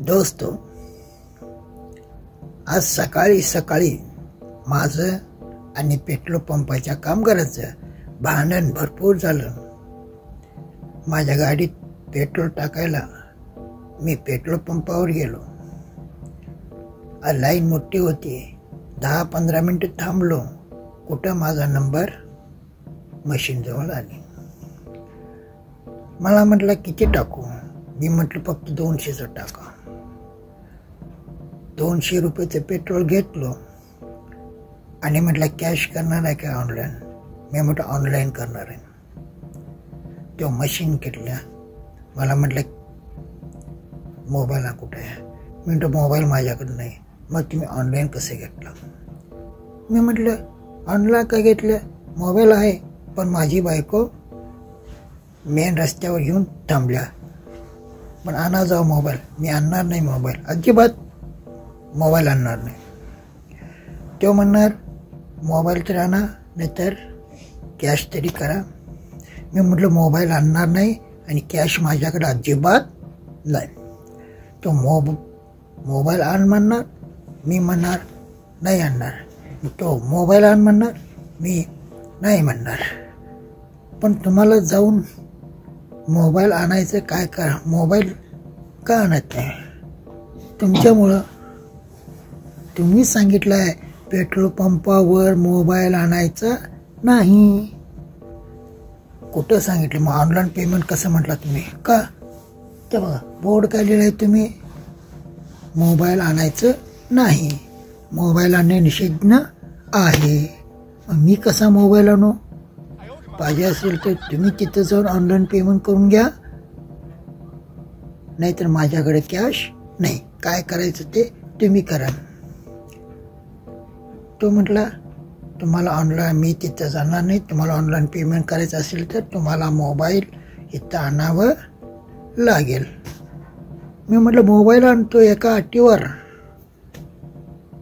दोस्तो, आज सकाळी सकाळी माझं आणि पेट्रोल पंपाच्या कामगाराचं भांडण भरपूर झालं। माझ्या गाडीत पेट्रोल टाकायला मी पेट्रोल पंपावर गेलो। लाईन मोठी होती। 10-15 मिनिटं थांबलो। कुठं माझा नंबर मशीन जवळ आली। मला म्हटलं किती टाकू? मी म्हटलं फक्त 200चं टाका। 200 रुपयाचं पेट्रोल घेतलो आणि म्हटलं कॅश करणार आहे का ऑनलाईन? मी म्हटलं ऑनलाईन करणार आहे। तो मशीन घेतल्या। मला म्हटलं मोबाईल कुठे आहे? मी म्हटलं मोबाईल माझ्याकडे नाही। मग तुम्ही ऑनलाईन कसे घेतला? मी म्हटलं ऑनलाईन का घेतलं? मोबाईल आहे पण माझी बायको मेन रस्त्यावर घेऊन थांबल्या। पण आणा जाऊ मोबाईल। मी आणणार नाही मोबाईल, अजिबात मोबाईल आणणार नाही। तो म्हणणार मोबाईल तर आणा नाहीतर कॅश तरी करा। मी म्हटलं मोबाईल आणणार नाही आणि कॅश माझ्याकडे अजिबात नाही। तो मोबाईल आण म्हणणार, मी म्हणणार नाही आणणार। तो मोबाईल आण म्हणणार, मी नाही म्हणणार। पण तुम्हाला जाऊन मोबाईल आणायचं काय करा? मोबाईल का आणत नाही? तुमच्यामुळं। तुम्ही सांगितलं आहे पेट्रोल पंपावर मोबाईल आणायचा नाही। कुठं सांगितलं? मग ऑनलाईन पेमेंट कसं म्हटलं तुम्ही? का? तर बघा बोर्ड काय लिहिलं आहे तुम्ही? मोबाईल आणायचं नाही, मोबाईल आणणे निषिद्ध आहे। मी कसा मोबाईल आणू? पाहिजे असेल तर तुम्ही तिथं जाऊन ऑनलाईन पेमेंट करून घ्या, नाहीतर माझ्याकडे कॅश नाही। काय करायचं ते तुम्ही करा। तो म्हटला तुम्हाला ऑनलाईन, मी तिथं जाणार नाही। तुम्हाला ऑनलाईन पेमेंट करायचं असेल तर तुम्हाला मोबाईल इथं आणावं लागेल। मी म्हटलं मोबाईल आणतो एका अटीवर।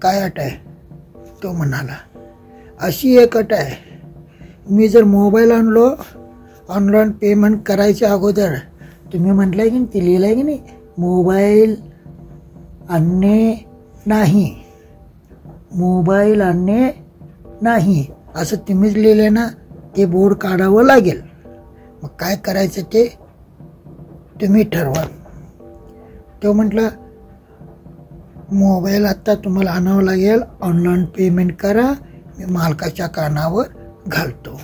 काय अट आहे? तो म्हणाला अशी एक अट आहे, मी जर मोबाईल आणलो ऑनलाईन पेमेंट करायच्या अगोदर, तुम्ही म्हटलंय की ते लिहिलंय की नाही, मोबाईल आणणे नाही, मोबाईल आणणे नाही असं तुम्हीच लिहिले ना, ते बोर्ड काढावं लागेल। मग काय करायचं ते तुम्ही ठरवा। तो म्हटला मोबाईल आता तुम्हाला आणावं लागेल, ऑनलाईन पेमेंट करा, मी मालकाच्या कानावर घालतो।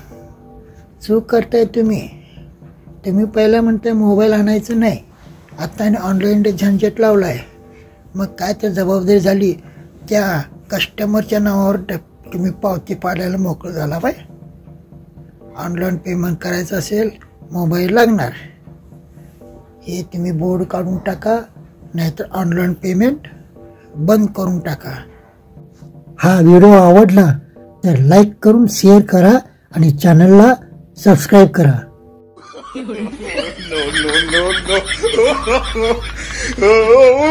चूक करताय तुम्ही। तुम्ही पहिला म्हणताय मोबाईल आणायचं नाही, आता ऑनलाईन झंझट लावलाय। मग काय तर जबाबदारी झाली त्या कस्टमरच्या नावावर तुम्ही पावती पाडायला मोकळं झाला बाय। ऑनलाईन पेमेंट करायचं असेल मोबाईल लागणार, हे तुम्ही बोर्ड काढून टाका, नाहीतर ऑनलाईन पेमेंट बंद करून टाका। हा व्हिडिओ आवडला तर लाईक करून शेअर करा आणि चॅनलला सबस्क्राईब करा। No.